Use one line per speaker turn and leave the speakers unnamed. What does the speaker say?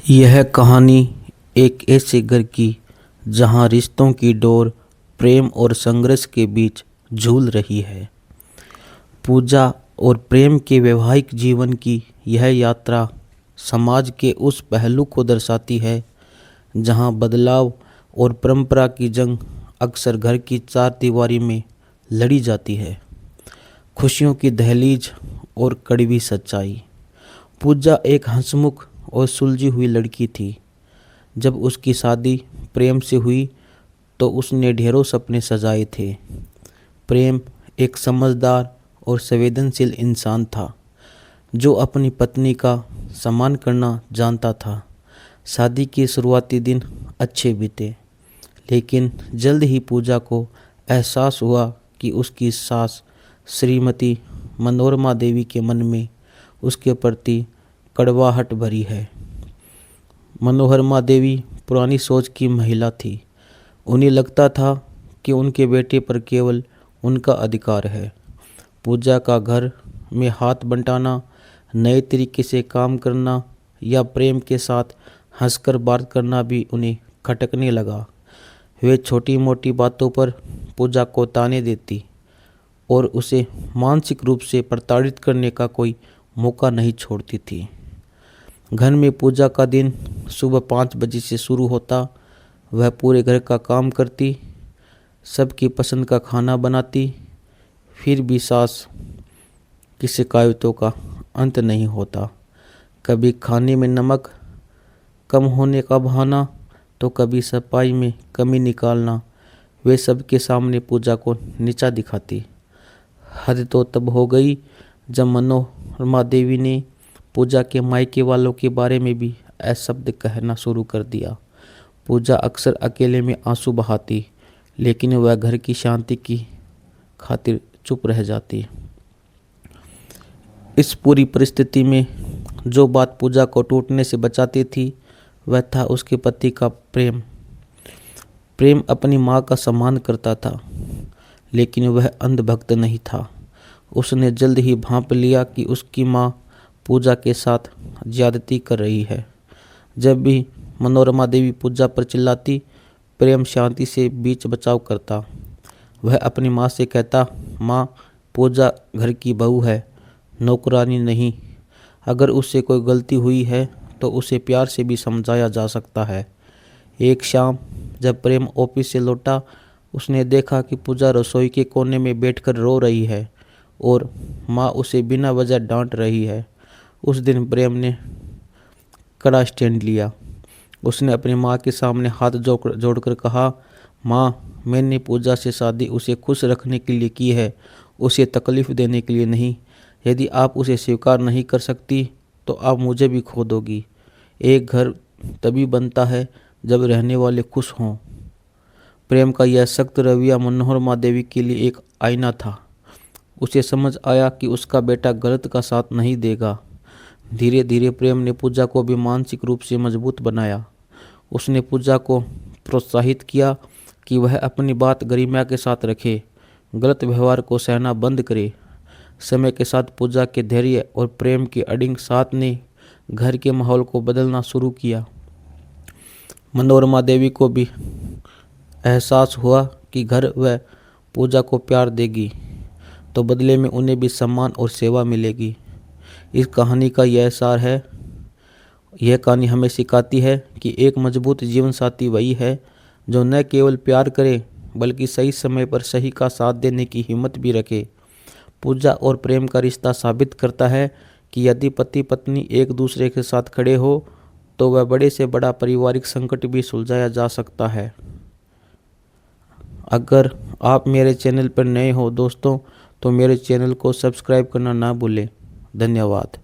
यह कहानी एक ऐसे घर की जहां रिश्तों की डोर प्रेम और संघर्ष के बीच झूल रही है। पूजा और प्रेम के वैवाहिक जीवन की यह यात्रा समाज के उस पहलू को दर्शाती है जहां बदलाव और परंपरा की जंग अक्सर घर की चार दीवारी में लड़ी जाती है। खुशियों की दहलीज और कड़वी सच्चाई। पूजा एक हंसमुख और सुलझी हुई लड़की थी। जब उसकी शादी प्रेम से हुई तो उसने ढेरों सपने सजाए थे। प्रेम एक समझदार और संवेदनशील इंसान था जो अपनी पत्नी का सम्मान करना जानता था। शादी के शुरुआती दिन अच्छे बीते, लेकिन जल्द ही पूजा को एहसास हुआ कि उसकी सास श्रीमती मनोरमा देवी के मन में उसके प्रति कड़वाहट भरी है। मनोरमा देवी पुरानी सोच की महिला थी। उन्हें लगता था कि उनके बेटे पर केवल उनका अधिकार है। पूजा का घर में हाथ बंटाना, नए तरीके से काम करना या प्रेम के साथ हंसकर बात करना भी उन्हें खटकने लगा। वे छोटी मोटी बातों पर पूजा को ताने देती और उसे मानसिक रूप से प्रताड़ित करने का कोई मौका नहीं छोड़ती थी। घर में पूजा का दिन सुबह 5 बजे से शुरू होता। वह पूरे घर का काम करती, सबकी पसंद का खाना बनाती, फिर भी सास की शिकायतों का अंत नहीं होता। कभी खाने में नमक कम होने का बहाना तो कभी सफाई में कमी निकालना। वे सबके सामने पूजा को नीचा दिखाती। हद तो तब हो गई जब मनोरमा देवी ने पूजा के मायके वालों के बारे में भी अशब्द कहना शुरू कर दिया। पूजा अक्सर अकेले में आंसू बहाती, लेकिन वह घर की शांति की खातिर चुप रह जाती। इस पूरी परिस्थिति में जो बात पूजा को टूटने से बचाती थी वह था उसके पति का प्रेम। प्रेम अपनी माँ का सम्मान करता था, लेकिन वह अंधभक्त नहीं था। उसने जल्द ही भांप लिया कि उसकी माँ पूजा के साथ ज्यादती कर रही है। जब भी मनोरमा देवी पूजा पर चिल्लाती, प्रेम शांति से बीच बचाव करता। वह अपनी माँ से कहता, माँ, पूजा घर की बहू है, नौकरानी नहीं। अगर उससे कोई गलती हुई है तो उसे प्यार से भी समझाया जा सकता है। एक शाम जब प्रेम ऑफिस से लौटा, उसने देखा कि पूजा रसोई के कोने में बैठकर रो रही है और माँ उसे बिना वजह डांट रही है। उस दिन प्रेम ने कड़ा स्टैंड लिया। उसने अपनी माँ के सामने हाथ जोड़कर कहा, माँ, मैंने पूजा से शादी उसे खुश रखने के लिए की है, उसे तकलीफ देने के लिए नहीं। यदि आप उसे स्वीकार नहीं कर सकती तो आप मुझे भी खो दोगी। एक घर तभी बनता है जब रहने वाले खुश हों। प्रेम का यह सख्त रवैया मनोरमा देवी के लिए एक आईना था। उसे समझ आया कि उसका बेटा गलत का साथ नहीं देगा। धीरे धीरे प्रेम ने पूजा को भी मानसिक रूप से मजबूत बनाया। उसने पूजा को प्रोत्साहित किया कि वह अपनी बात गरिमा के साथ रखे, गलत व्यवहार को सहना बंद करे। समय के साथ पूजा के धैर्य और प्रेम के अडिग साथ ने घर के माहौल को बदलना शुरू किया। मनोरमा देवी को भी एहसास हुआ कि घर वह पूजा को प्यार देगी तो बदले में उन्हें भी सम्मान और सेवा मिलेगी। इस कहानी का यह सार है। यह कहानी हमें सिखाती है कि एक मजबूत जीवन साथी वही है जो न केवल प्यार करे बल्कि सही समय पर सही का साथ देने की हिम्मत भी रखे। पूजा और प्रेम का रिश्ता साबित करता है कि यदि पति पत्नी एक दूसरे के साथ खड़े हो तो वह बड़े से बड़ा पारिवारिक संकट भी सुलझाया जा सकता है। अगर आप मेरे चैनल पर नए हो दोस्तों तो मेरे चैनल को सब्सक्राइब करना ना भूलें। धन्यवाद।